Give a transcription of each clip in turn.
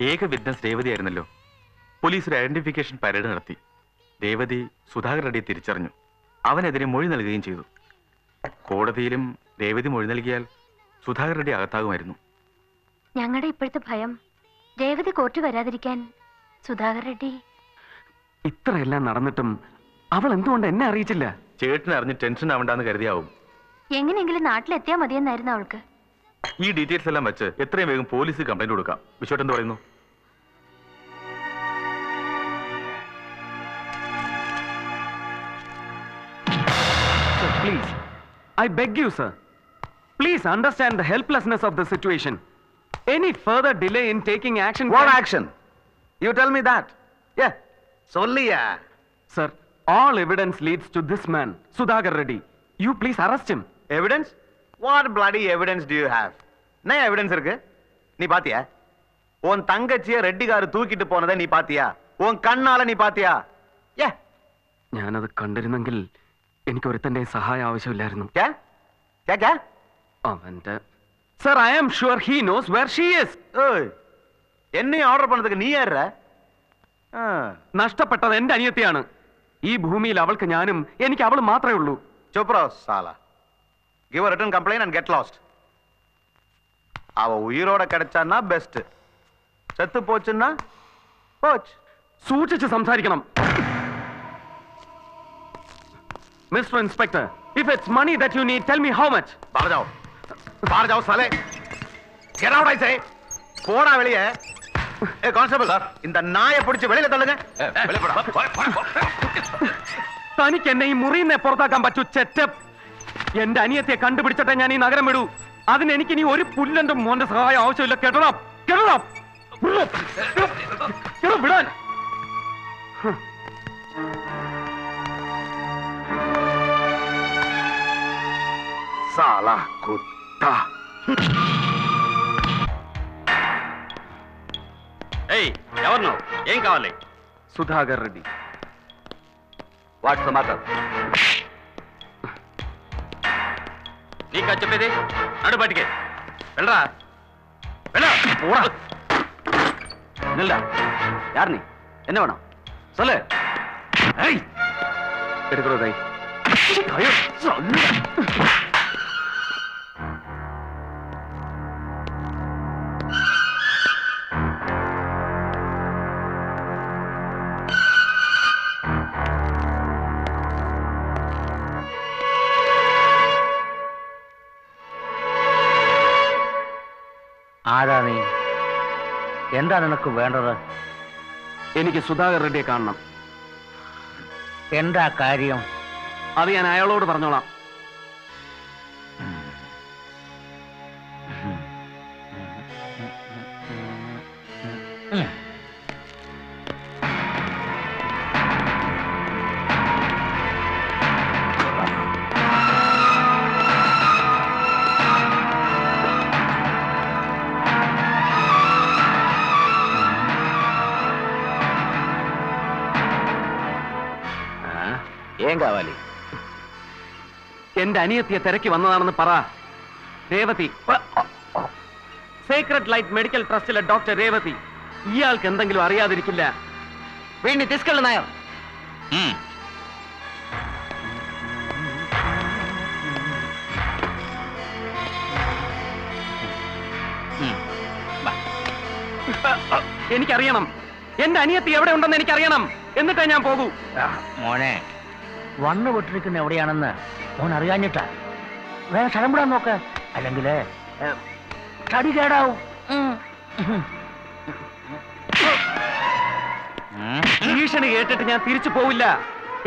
ഏക witness രേവതിയായിരുന്നല്ലോ. Police ഒരു identification parade നടത്തി. രേവതി സുധാകർ റെഡ്ഡിയെ തിരിച്ചറിഞ്ഞു. അവനെതിരെ മൊഴി നൽകുകയും ചെയ്തു. കോടതിയിലും രേവതി മൊഴി നൽകിയാൽ സുധാകർ റെഡ്ഡി അകത്താകുമായിരുന്നു. ഞങ്ങളുടെ ഇപ്പോഴത്തെ ഭയം രേവതി കോർട്ട് വരാതിരിക്കാൻ സുധാകർ റെഡ്ഡി. ഇത്രയെല്ലാം നടന്നിട്ടും അവൾ എന്തുകൊണ്ട് എന്നെ അറിയിച്ചില്ല? ചേട്ടനെ അറിഞ്ഞ് ടെൻഷൻ ആവണ്ടെന്ന് കരുതിയാവും. എങ്ങനെയെങ്കിലും നാട്ടിലെത്തിയാ മതിയെന്നായിരുന്നു അവൾക്ക്. ഈ ഡീറ്റെയിൽസ് എല്ലാം വെച്ച് എത്രയും വേഗം പോലീസിൽ കംപ്ലൈന്റ് കൊടുക്കാം. വിശ്വട്ട് എന്ത് പറയുന്നു? Sir, please. I beg you, sir. Please understand the helplessness of the situation. Any further delay in taking action... What action? You tell me that. Yeah. Solliya. Sir, all evidence leads to this man, Sudhakar Reddy. You please arrest him. Evidence? What bloody evidence do you have? என்ன evidence இருக்கு? நீ பாத்தியா? உன் தங்கச்சியை ரெட்டிகாரு தூக்கிட்டு போனதை நீ பாத்தியா? உன் கண்ணால நீ பாத்தியா? Yeah. ഞാനത് കണ്ടിരുന്നെങ്കിൽ എനിക്ക് ഒരുത്തന്റെ സഹായം ആവശ്യമില്ലായിരുന്നു. അവന്റെ sir, I am sure he knows where she is. എന്നെ ഓർഡർ പണതുക്ക് നീ ആരാ? നഷ്ടപ്പെട്ടത് എന്റെ അനിയത്തിയാണ്. ഈ ഭൂമിയിൽ അവൾക്ക് ഞാനും, എനിക്ക് അവൾ മാത്രമേ ഉള്ളൂ. ചുപ്രോ സാല. Give a written complaint and get lost. அவ உயிரோட கிடைச்சான்னா பெஸ்ட், செத்து போச்சுன்னா போச்சு. സൂക്ഷിച്ച് സംസാരിക്കണം. Mister inspector, if it's money that you need, tell me how much. बाहर जाओ साले. Get out, I say. போடா வெளியே. ஏ கான்ஸ்டபிள், இந்த நாயை பிடிச்சு வெளியில தள்ளுங்க. തനിക്ക് എന്നെ ഈ മുറിയിൽ നിന്ന് പുറത്താക്കാൻ പറ്റൂ ചെറ്റപ്പ്. എന്റെ അനിയത്തെ കണ്ടുപിടിച്ചിട്ടേ ഞാൻ ഈ നഗരം വിടൂ. അതിന് എനിക്ക് ഇനി ഒരു പുല്ലന്റെ മോന്റെ സഹായം ആവശ്യമില്ല. കേട്ടോ വിടാൻ. సాలా కుత్తా. ఏయ్, ఎవరు నువ్వు? ఏం కావాలి? Sudhakar Reddy. What's the matter? నీకా చెప్పేది? నడు బయటికి వెళ్ళరా. நில்லா. யார் நீ? என்ன வேணும் சொல்லு. എടുക്കണോ കൈ? ആരാ നീ? എന്താ നിനക്ക് വേണ്ടത്? എനിക്ക് സുധാകർ റെഡ്ഡിയെ കാണണം. എന്താ കാര്യം? അത് ഞാൻ അയാളോട് പറഞ്ഞോളാം. ఏం కావాలి? എന്റെ അനിയത്തിയെ തിരക്കി വന്നതാണെന്ന് പറ. രേവതി, സീക്രട്ട് ലൈറ്റ് മെഡിക്കൽ ട്രസ്റ്റിലെ ഡോക്ടർ രേവതി. ഇയാൾക്ക് എന്തെങ്കിലും അറിയാതിരിക്കില്ല. వీడిని తీసుకెళ్ళు నాయర్. എനിക്കറിയണം. എന്റെ അനിയത്തി എവിടെ ഉണ്ടെന്ന് എനിക്കറിയണം. എന്നിട്ടേ ഞാൻ പോകൂ. മോനെ, വന്നു വിട്ടിരിക്കുന്ന എവിടെയാണെന്ന് മോൻ അറിയാഞ്ഞിട്ടാ. വേറെ സ്ഥലം വിടാൻ നോക്ക്, അല്ലെങ്കിൽ തടി കേടാവും. ഭീഷണി കേട്ടിട്ട് ഞാൻ തിരിച്ചു പോവില്ല.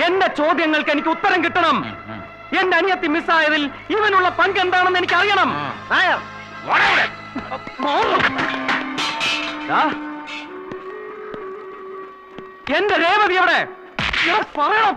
എന്റെ ചോദ്യങ്ങൾക്ക് എനിക്ക് ഉത്തരം കിട്ടണം. എന്റെ അനിയത്തി മിസ്സായതിൽ ഇവനുള്ള പങ്ക് എന്താണെന്ന് എനിക്ക് അറിയണം. എന്റെ രേവതി എവിടെ? പറയണം.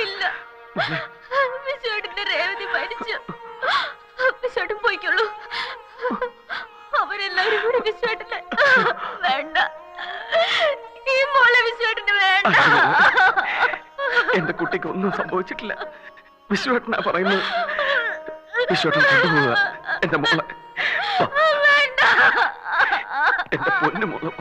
ഇല്ല, വിശ്വേട്ടന്റെ രേവതി മരിച്ചു. വിശ്വേട്ടൻ പോയിക്കുള്ളൂ. അവരെല്ലാവരും കൂടി വിശ്വേട്ടനെ വേണ്ട, ഈ മോളെ വിശ്വേട്ടന് വേണ്ട. എന്റെ കുട്ടിക്ക് ഒന്നും സംഭവിച്ചിട്ടില്ല. വിശ്വേട്ടനാ പറയുന്നത്. വിശ്വേട്ടൻ കൊണ്ടുപോവുക എന്റെ മോളെ. വേണ്ട, എന്റെ പൊന്നു മോളെ.